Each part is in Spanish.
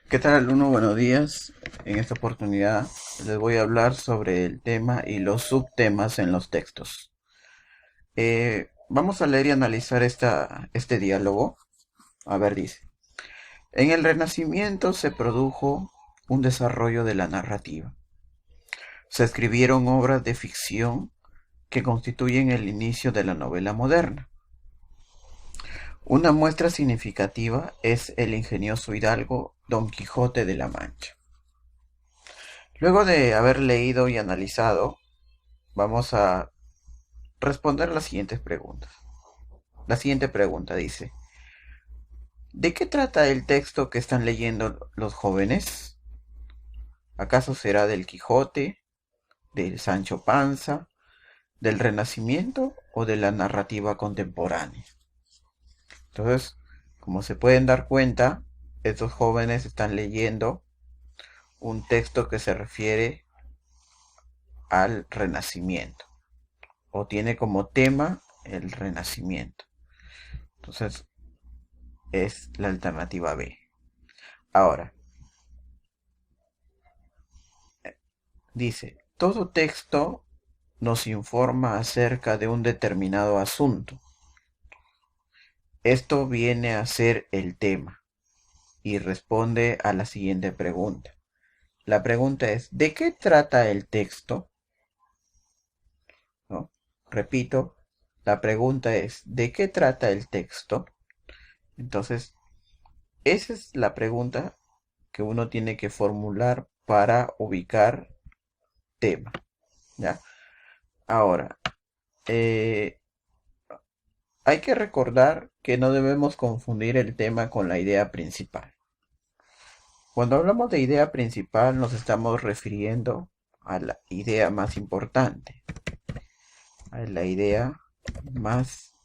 ¿Qué tal, alumno? Buenos días. En esta oportunidad les voy a hablar sobre el tema y los subtemas en los textos. Vamos a leer y analizar este diálogo. A ver, dice. En el Renacimiento se produjo un desarrollo de la narrativa. Se escribieron obras de ficción que constituyen el inicio de la novela moderna. Una muestra significativa es el ingenioso hidalgo Don Quijote de la Mancha. Luego de haber leído y analizado, vamos a responder las siguientes preguntas. La siguiente pregunta dice, ¿de qué trata el texto que están leyendo los jóvenes? ¿Acaso será del Quijote, del Sancho Panza, del Renacimiento o de la narrativa contemporánea? Entonces, como se pueden dar cuenta, estos jóvenes están leyendo un texto que se refiere al Renacimiento o tiene como tema el Renacimiento. Entonces, es la alternativa B. Ahora, dice, todo texto nos informa acerca de un determinado asunto. Esto viene a ser el tema y responde a la siguiente pregunta. La pregunta es, ¿de qué trata el texto? ¿No? Repito, la pregunta es, ¿de qué trata el texto? Entonces, esa es la pregunta que uno tiene que formular para ubicar tema, ¿ya? Ahora, eh, hay que recordar que no debemos confundir el tema con la idea principal. Cuando hablamos de idea principal nos estamos refiriendo a la idea más importante, a la idea más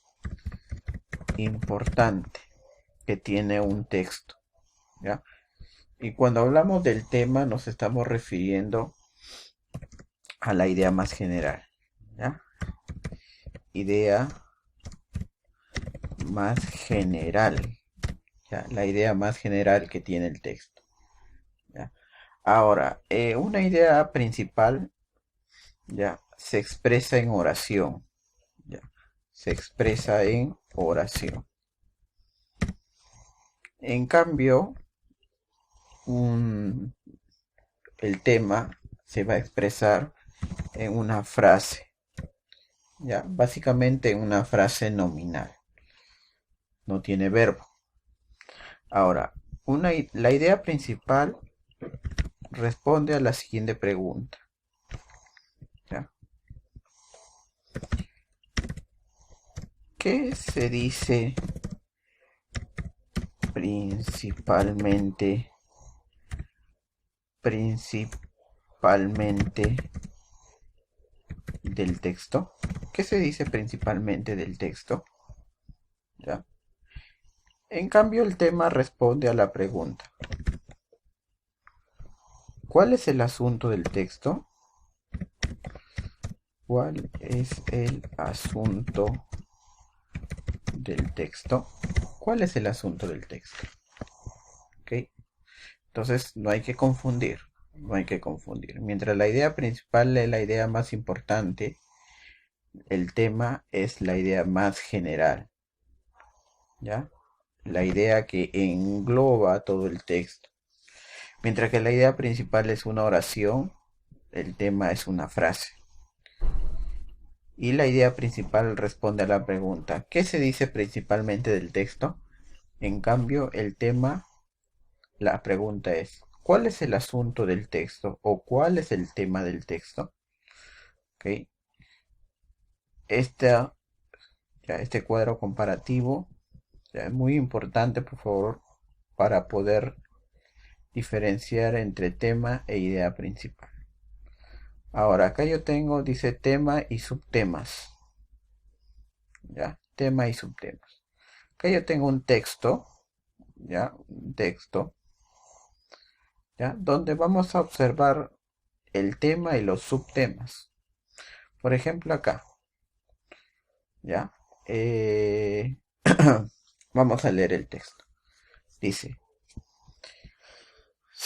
importante que tiene un texto, ¿ya? Y cuando hablamos del tema nos estamos refiriendo a la idea más general, ¿ya? Idea más general, ¿ya? La idea más general que tiene el texto, ¿ya? Ahora, una idea principal ya se expresa en oración, ya se expresa en oración. En cambio, un- el tema se va a expresar en una frase, ya básicamente en una frase nominal, no tiene verbo. Ahora, la idea principal responde a la siguiente pregunta, ¿ya? ¿Qué se dice principalmente, principalmente del texto? ¿Qué se dice principalmente del texto? ¿Ya? En cambio, el tema responde a la pregunta, ¿cuál es el asunto del texto? ¿Cuál es el asunto del texto? ¿Cuál es el asunto del texto? ¿Ok? Entonces, no hay que confundir, no hay que confundir. Mientras la idea principal es la idea más importante, el tema es la idea más general, ¿ya? La idea que engloba todo el texto. Mientras que la idea principal es una oración, el tema es una frase. Y la idea principal responde a la pregunta, ¿qué se dice principalmente del texto? En cambio, el tema, la pregunta es, ¿cuál es el asunto del texto? ¿O cuál es el tema del texto? ¿Ok? Esta, este cuadro comparativo ya, es muy importante, por favor, para poder diferenciar entre tema e idea principal. Ahora, acá yo tengo, dice tema y subtemas. ¿Ya? Tema y subtemas. Acá yo tengo un texto, ¿ya? Un texto, ¿ya? Donde vamos a observar el tema y los subtemas. Por ejemplo, acá, ¿ya? Eh, Vamos a leer el texto. Dice,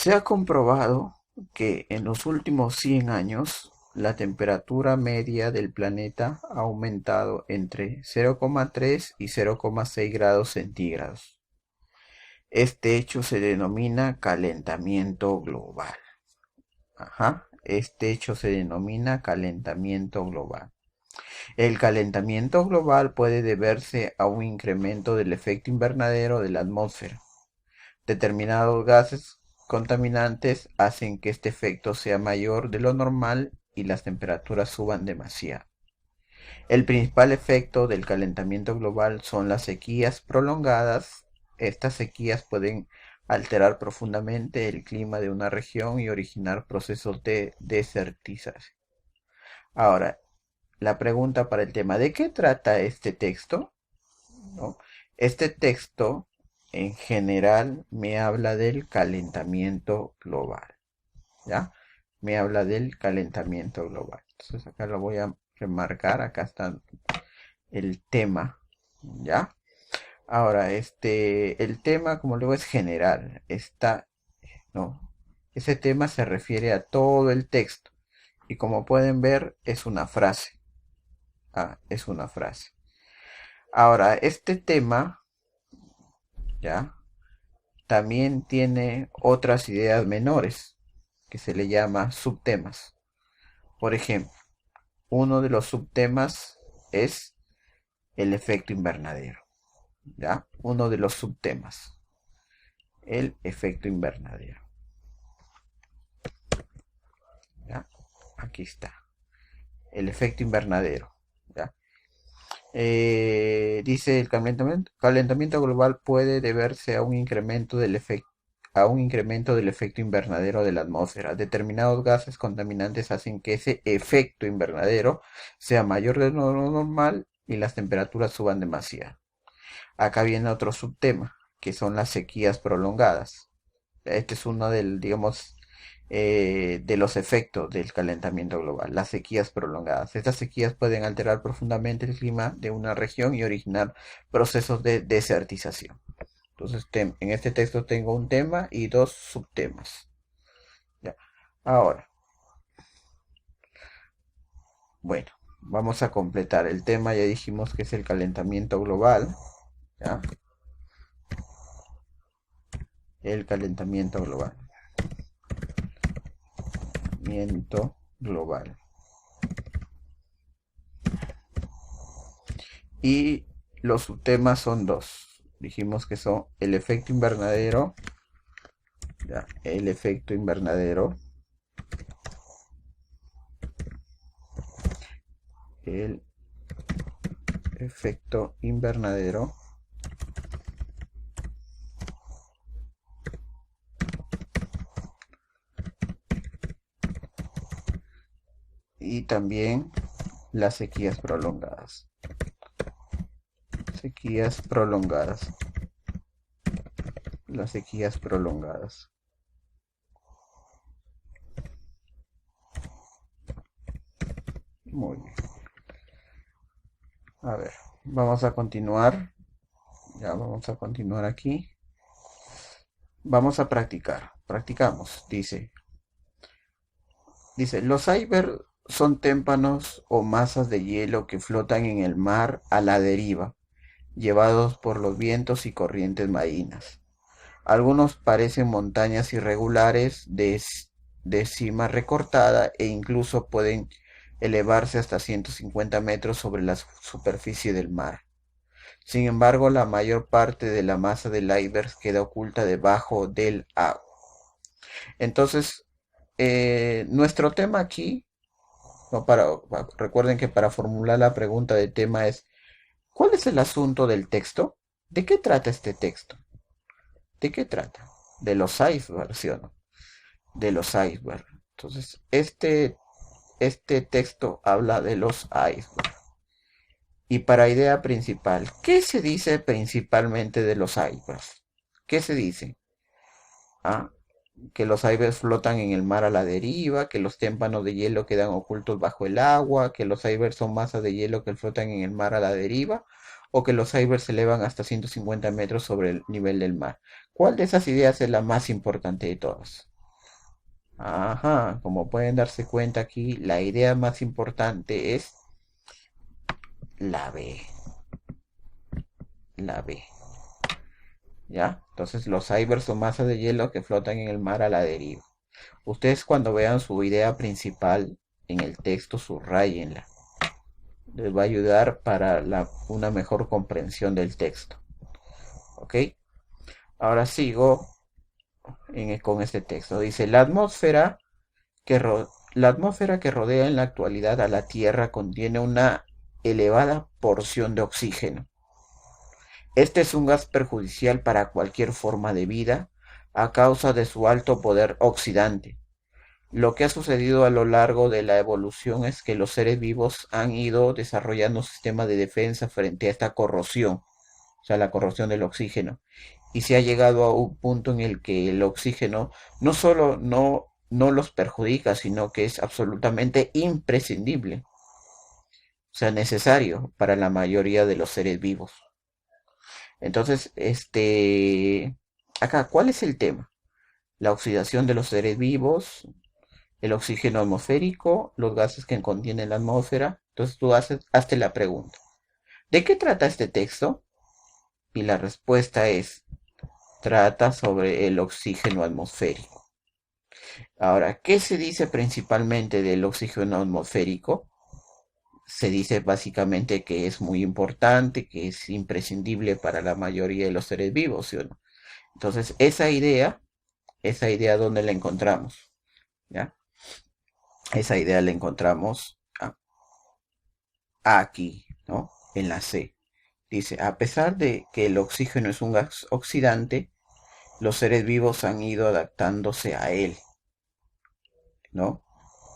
Se ha comprobado que en los últimos 100 años la temperatura media del planeta ha aumentado entre 0,3 y 0,6 grados centígrados. Este hecho se denomina calentamiento global. Ajá, este hecho se denomina calentamiento global. El calentamiento global puede deberse a un incremento del efecto invernadero de la atmósfera. Determinados gases contaminantes hacen que este efecto sea mayor de lo normal y las temperaturas suban demasiado. El principal efecto del calentamiento global son las sequías prolongadas. Estas sequías pueden alterar profundamente el clima de una región y originar procesos de desertización. Ahora, la pregunta para el tema, ¿de qué trata este texto? ¿No? Este texto en general me habla del calentamiento global, ¿ya? Me habla del calentamiento global. Entonces acá lo voy a remarcar, acá está el tema, ¿ya? Ahora, el tema, como luego es general, ¿no? Ese tema se refiere a todo el texto y como pueden ver es una frase, es una frase. Ahora, este tema, ¿ya? También tiene otras ideas menores que se le llama subtemas. Por ejemplo, uno de los subtemas es el efecto invernadero, ¿ya? Uno de los subtemas, el efecto invernadero, ¿ya? Aquí está, el efecto invernadero, ¿ya? Dice el calentamiento global puede deberse a un incremento del efecto invernadero de la atmósfera. Determinados gases contaminantes hacen que ese efecto invernadero sea mayor de lo normal y las temperaturas suban demasiado. Acá viene otro subtema, que son las sequías prolongadas. Este es uno de los efectos del calentamiento global, las sequías prolongadas. Estas sequías pueden alterar profundamente el clima de una región y originar procesos de desertización. Entonces, en este texto tengo un tema y dos subtemas. ¿Ya? Ahora, bueno, vamos a completar. El tema ya dijimos que es el calentamiento global. ¿Ya? El calentamiento global. Calentamiento global. Y los subtemas son dos. Dijimos que son el efecto invernadero, ¿ya? El efecto invernadero, el efecto invernadero y también las sequías prolongadas. Sequías prolongadas. Las sequías prolongadas. Muy bien. A ver, vamos a continuar. Ya vamos a continuar aquí. Vamos a practicar. Practicamos, dice, los icebergs son témpanos o masas de hielo que flotan en el mar a la deriva, llevados por los vientos y corrientes marinas. Algunos parecen montañas irregulares de cima recortada e incluso pueden elevarse hasta 150 metros sobre la superficie del mar. Sin embargo, la mayor parte de la masa del iceberg queda oculta debajo del agua. Entonces, nuestro tema aquí, no recuerden que para formular la pregunta de tema es, ¿cuál es el asunto del texto? ¿De qué trata este texto? ¿De qué trata? De los icebergs, ¿sí o no? De los icebergs. Entonces, este texto habla de los icebergs. Y para idea principal, ¿qué se dice principalmente de los icebergs? ¿Qué se dice? ¿Ah? Que los icebergs flotan en el mar a la deriva, que los témpanos de hielo quedan ocultos bajo el agua, que los icebergs son masas de hielo que flotan en el mar a la deriva, o que los icebergs se elevan hasta 150 metros sobre el nivel del mar. ¿Cuál de esas ideas es la más importante de todas? Ajá, como pueden darse cuenta aquí, la idea más importante es la B, la B, ¿ya? Entonces los icebergs son masas de hielo que flotan en el mar a la deriva. Ustedes cuando vean su idea principal en el texto, subrayenla. Les va a ayudar para una mejor comprensión del texto. ¿Ok? Ahora sigo con este texto. Dice, la atmósfera que rodea en la actualidad a la Tierra contiene una elevada porción de oxígeno. Este es un gas perjudicial para cualquier forma de vida a causa de su alto poder oxidante. Lo que ha sucedido a lo largo de la evolución es que los seres vivos han ido desarrollando un sistema de defensa frente a esta corrosión, o sea, la corrosión del oxígeno, y se ha llegado a un punto en el que el oxígeno no solo no los perjudica, sino que es absolutamente imprescindible, o sea, necesario para la mayoría de los seres vivos. Entonces, acá, ¿cuál es el tema? La oxidación de los seres vivos, el oxígeno atmosférico, los gases que contiene la atmósfera. Entonces tú hazte la pregunta, ¿de qué trata este texto? Y la respuesta es, trata sobre el oxígeno atmosférico. Ahora, ¿qué se dice principalmente del oxígeno atmosférico? Se dice básicamente que es muy importante, que es imprescindible para la mayoría de los seres vivos, ¿sí o no? Entonces, esa idea, ¿dónde la encontramos? ¿Ya? Esa idea la encontramos aquí, ¿no? En la C. Dice, a pesar de que el oxígeno es un gas oxidante, los seres vivos han ido adaptándose a él, ¿no?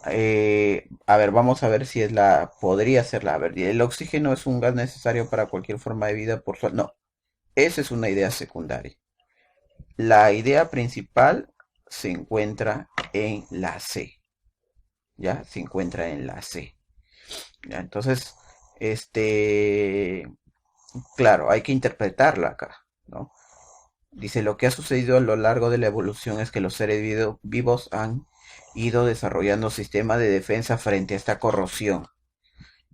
A ver, vamos a ver si podría ser la verdad. El oxígeno es un gas necesario para cualquier forma de vida por su... No, esa es una idea secundaria. La idea principal se encuentra en la C, ¿ya? Se encuentra en la C. ¿Ya? Entonces, claro, hay que interpretarla acá, ¿no? Dice, lo que ha sucedido a lo largo de la evolución es que los seres vivos han ido desarrollando sistemas de defensa frente a esta corrosión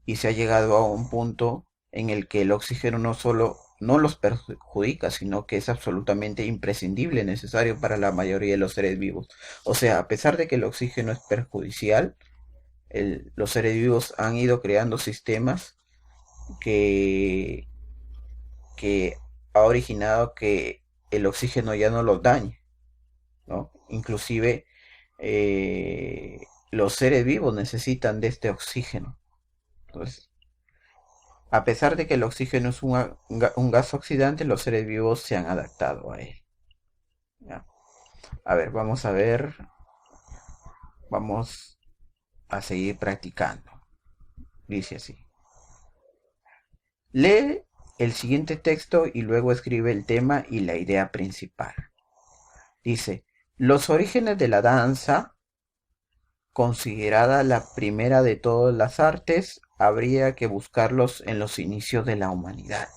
y se ha llegado a un punto en el que el oxígeno no solo no los perjudica, sino que es absolutamente imprescindible, necesario para la mayoría de los seres vivos. O sea, a pesar de que el oxígeno es perjudicial, los seres vivos han ido creando sistemas que, que ha originado que el oxígeno ya no los dañe, ¿no? Inclusive los seres vivos necesitan de este oxígeno. Entonces, a pesar de que el oxígeno es un gas oxidante, los seres vivos se han adaptado a él. ¿Ya? A ver, vamos a seguir practicando. Dice así. Lee el siguiente texto y luego escribe el tema y la idea principal. Dice, los orígenes de la danza, considerada la primera de todas las artes, habría que buscarlos en los inicios de la humanidad.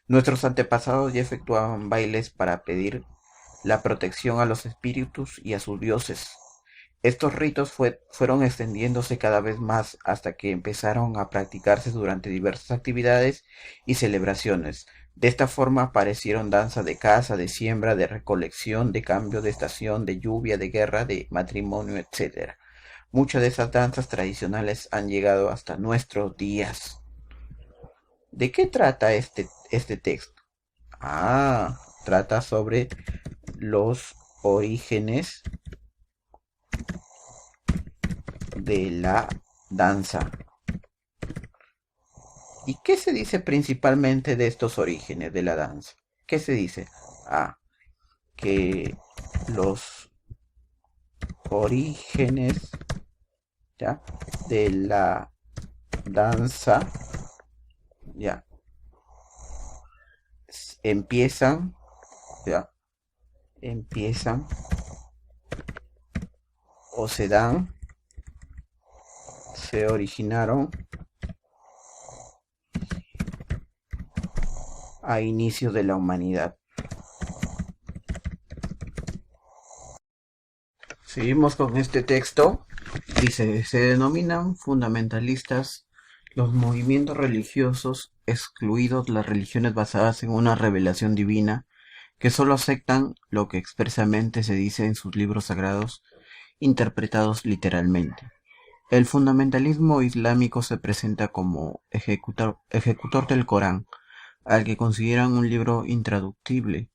Nuestros antepasados ya efectuaban bailes para pedir la protección a los espíritus y a sus dioses. Estos ritos fueron extendiéndose cada vez más hasta que empezaron a practicarse durante diversas actividades y celebraciones. De esta forma aparecieron danzas de caza, de siembra, de recolección, de cambio de estación, de lluvia, de guerra, de matrimonio, etc. Muchas de esas danzas tradicionales han llegado hasta nuestros días. ¿De qué trata este texto? Trata sobre los orígenes de la danza. ¿Y qué se dice principalmente de estos orígenes de la danza? ¿Qué se dice? Que los orígenes, ¿ya?, de la danza, ya, empiezan, ya, empiezan o se originaron a inicios de la humanidad. Seguimos con este texto. Dice, se denominan fundamentalistas los movimientos religiosos, excluidos las religiones basadas en una revelación divina, que sólo aceptan lo que expresamente se dice en sus libros sagrados, interpretados literalmente. El fundamentalismo islámico se presenta como ejecutor del Corán, al que consideran un libro intraducible,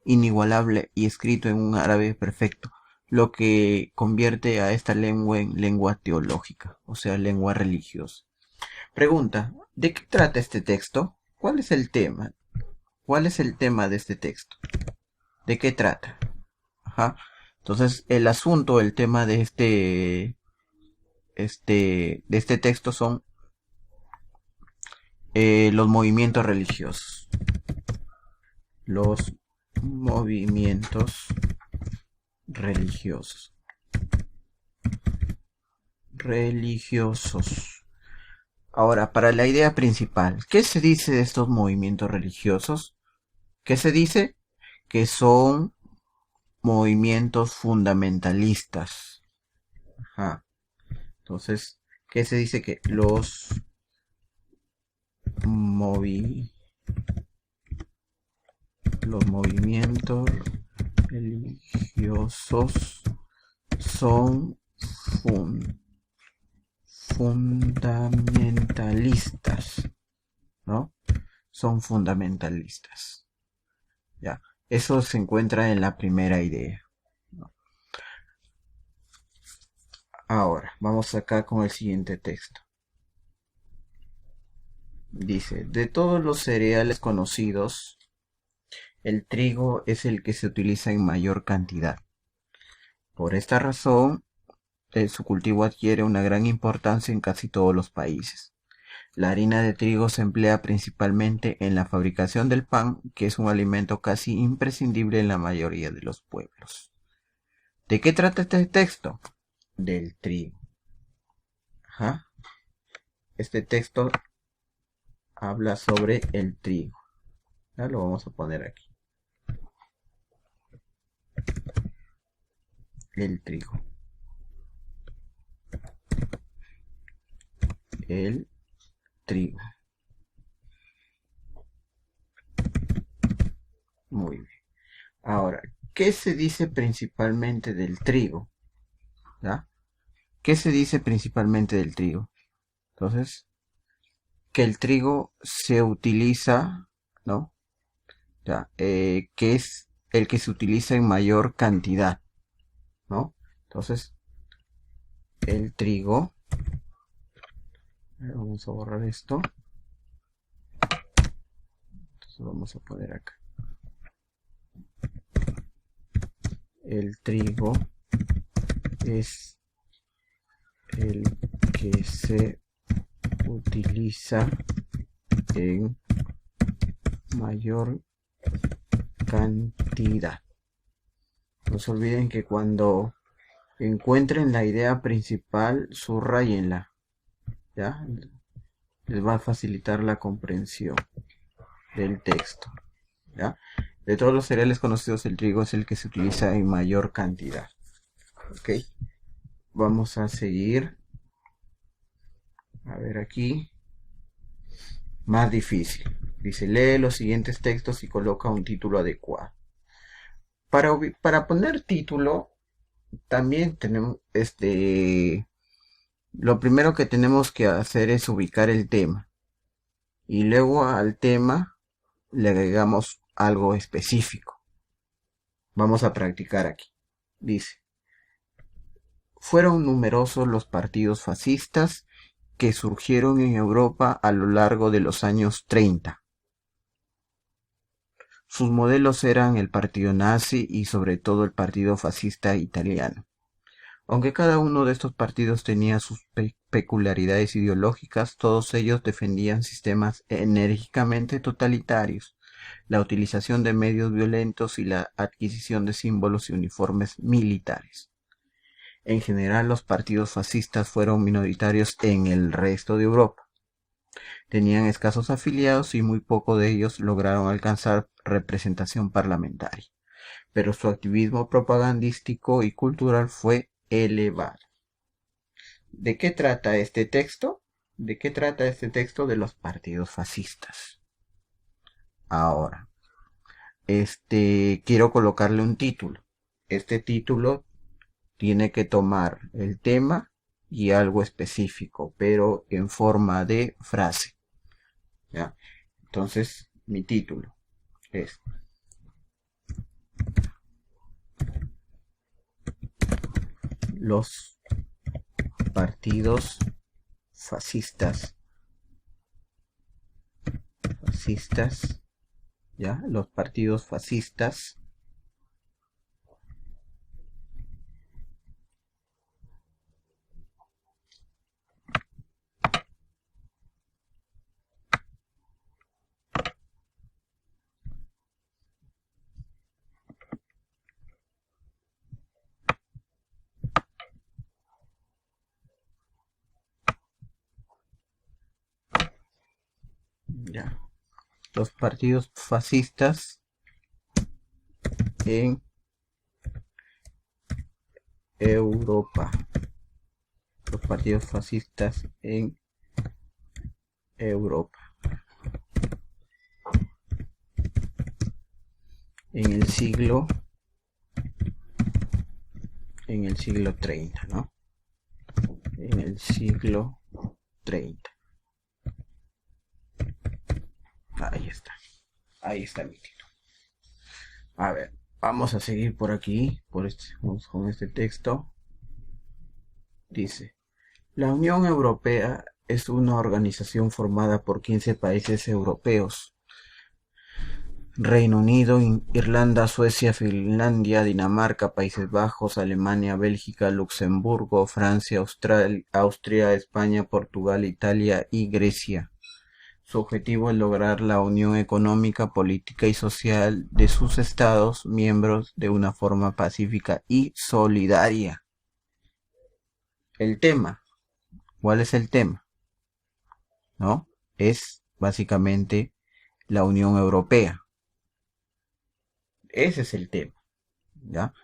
inigualable y escrito en un árabe perfecto, lo que convierte a esta lengua en lengua teológica, o sea, lengua religiosa. Pregunta, ¿de qué trata este texto? ¿Cuál es el tema? ¿Cuál es el tema de este texto? ¿De qué trata? Ajá. Entonces, el asunto, el tema de este texto son los movimientos religiosos. Los movimientos religiosos. Religiosos. Ahora, para la idea principal, ¿qué se dice de estos movimientos religiosos? ¿Qué se dice? Que son movimientos fundamentalistas. Ajá. Entonces, ¿qué se dice? Que los movimientos religiosos son fundamentalistas, ¿no? Son fundamentalistas. Ya, eso se encuentra en la primera idea, ¿no? Ahora, vamos acá con el siguiente texto. Dice, de todos los cereales conocidos, el trigo es el que se utiliza en mayor cantidad. Por esta razón, su cultivo adquiere una gran importancia en casi todos los países. La harina de trigo se emplea principalmente en la fabricación del pan, que es un alimento casi imprescindible en la mayoría de los pueblos. ¿De qué trata este texto? Del trigo. Ajá. Este texto habla sobre el trigo. Ya lo vamos a poner aquí. El trigo. El trigo. Muy bien. Ahora, ¿qué se dice principalmente del trigo? ¿Ya? ¿Qué se dice principalmente del trigo? Entonces, que el trigo se utiliza, ¿no? Ya, que es el que se utiliza en mayor cantidad, ¿no? Entonces, el trigo, vamos a borrar esto, entonces vamos a poner acá. El trigo es el que se utiliza en mayor cantidad. No se olviden que cuando encuentren la idea principal, subrayenla, ¿ya? Les va a facilitar la comprensión del texto, ¿ya? De todos los cereales conocidos, el trigo es el que se utiliza en mayor cantidad. Ok, vamos a seguir. A ver aquí. Más difícil. Dice, lee los siguientes textos y coloca un título adecuado. Para poner título, también tenemos lo primero que tenemos que hacer es ubicar el tema. Y luego al tema le agregamos algo específico. Vamos a practicar aquí. Dice, fueron numerosos los partidos fascistas que surgieron en Europa a lo largo de los años 30. Sus modelos eran el partido nazi y sobre todo el partido fascista italiano. Aunque cada uno de estos partidos tenía sus peculiaridades ideológicas, todos ellos defendían sistemas enérgicamente totalitarios, la utilización de medios violentos y la adquisición de símbolos y uniformes militares. En general, los partidos fascistas fueron minoritarios en el resto de Europa. Tenían escasos afiliados y muy pocos de ellos lograron alcanzar representación parlamentaria. pero su activismo propagandístico y cultural fue elevado. ¿De qué trata este texto? ¿De qué trata este texto? De los partidos fascistas. Ahora, quiero colocarle un título. Este título tiene que tomar el tema y algo específico, pero en forma de frase. ¿Ya? Entonces, mi título es Los partidos fascistas. ¿Ya? Los partidos fascistas ya. Los partidos fascistas en Europa. Los partidos fascistas en Europa. En el siglo 30, ¿no? En el siglo 30. Ahí está. Ahí está mi título. A ver, vamos a seguir por aquí, con este texto. Dice, la Unión Europea es una organización formada por 15 países europeos. Reino Unido, Irlanda, Suecia, Finlandia, Dinamarca, Países Bajos, Alemania, Bélgica, Luxemburgo, Francia, Austria, España, Portugal, Italia y Grecia. Su objetivo es lograr la unión económica, política y social de sus estados miembros de una forma pacífica y solidaria. El tema, ¿cuál es el tema? ¿No? Es básicamente la Unión Europea. Ese es el tema, ¿ya?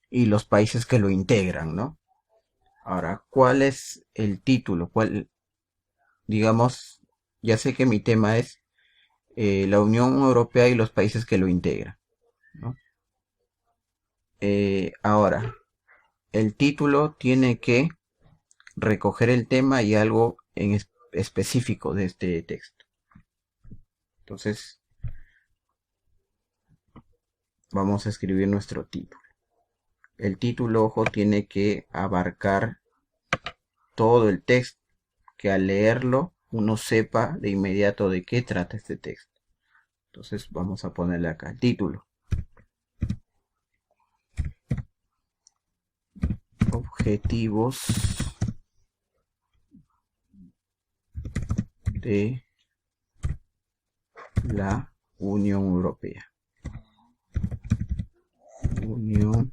Y los países que lo integran, ¿no? Ahora, ¿cuál es el título? Digamos, ya sé que mi tema es la Unión Europea y los países que lo integran, ¿no? Ahora, el título tiene que recoger el tema y algo en específico de este texto. Entonces, vamos a escribir nuestro título. El título, ojo, tiene que abarcar todo el texto, que al leerlo uno sepa de inmediato de qué trata este texto. Entonces vamos a ponerle acá el título. Objetivos de la Unión Europea. Unión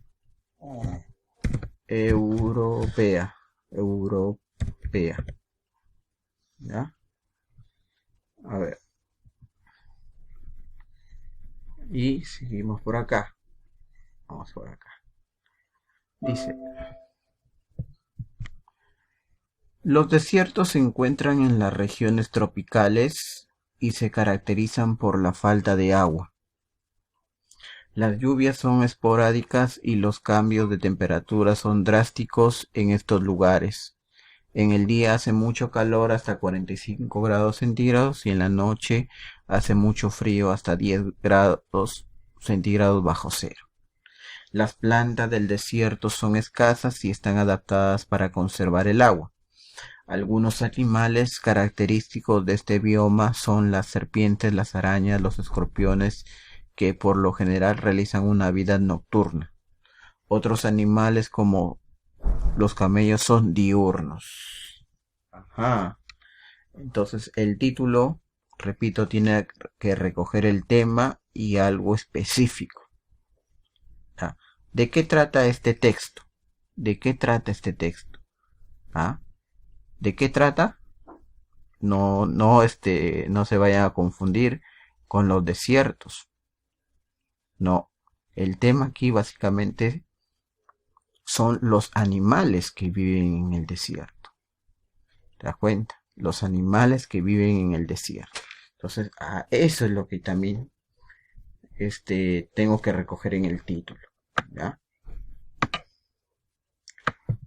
Europea. ¿Ya? A ver. Y seguimos por acá. Vamos por acá. Dice, los desiertos se encuentran en las regiones tropicales y se caracterizan por la falta de agua. Las lluvias son esporádicas y los cambios de temperatura son drásticos en estos lugares. En el día hace mucho calor hasta 45 grados centígrados y en la noche hace mucho frío hasta 10 grados centígrados bajo cero. Las plantas del desierto son escasas y están adaptadas para conservar el agua. Algunos animales característicos de este bioma son las serpientes, las arañas, los escorpiones, que por lo general realizan una vida nocturna. Otros animales como los camellos son diurnos. Ajá. Entonces el título, repito, tiene que recoger el tema y algo específico. ¿Ah? ¿De qué trata este texto? ¿De qué trata este texto? ¿Ah? ¿De qué trata? No se vayan a confundir. con los desiertos. No, el tema aquí básicamente son los animales que viven en el desierto. ¿Te das cuenta? Los animales que viven en el desierto. Entonces, eso es lo que también tengo que recoger en el título. ¿Ya?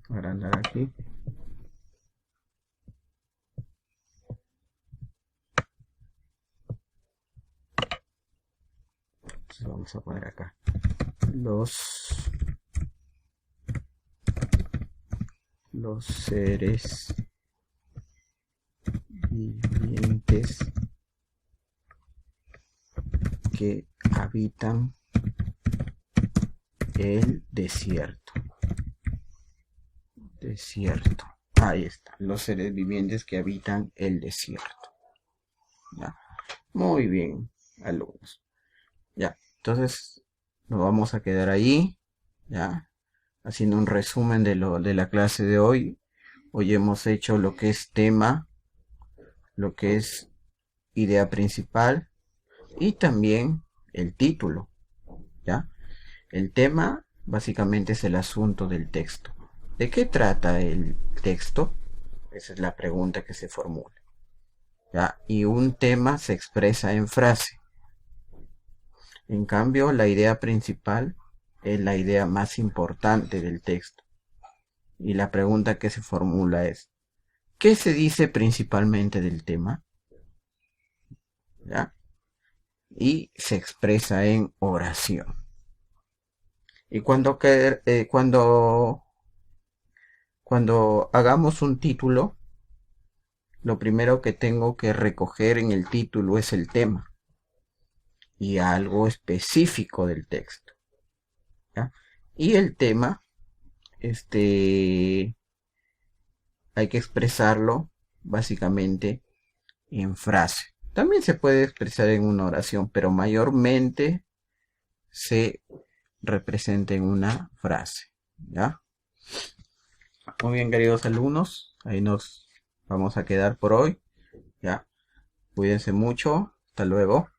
Agrandar aquí. Entonces vamos a poner acá los seres vivientes que habitan el desierto. Desierto. Ahí está. Los seres vivientes que habitan el desierto. ¿Ya? Muy bien, alumnos. Ya. Entonces, nos vamos a quedar ahí. Ya. Haciendo un resumen de la clase de hoy. Hoy hemos hecho lo que es tema, lo que es idea principal y también el título. ¿Ya? El tema básicamente es el asunto del texto. ¿De qué trata el texto? Esa es la pregunta que se formula. ¿Ya? Y un tema se expresa en frase. En cambio, la idea principal es la idea más importante del texto. Y la pregunta que se formula es, ¿qué se dice principalmente del tema? ¿Ya? Y se expresa en oración. Y cuando hagamos un título, lo primero que tengo que recoger en el título es el tema y algo específico del texto. ¿Ya? Y el tema, hay que expresarlo básicamente en frase. También se puede expresar en una oración, pero mayormente se representa en una frase. ¿Ya? Muy bien, queridos alumnos, ahí nos vamos a quedar por hoy. ¿Ya? Cuídense mucho. Hasta luego.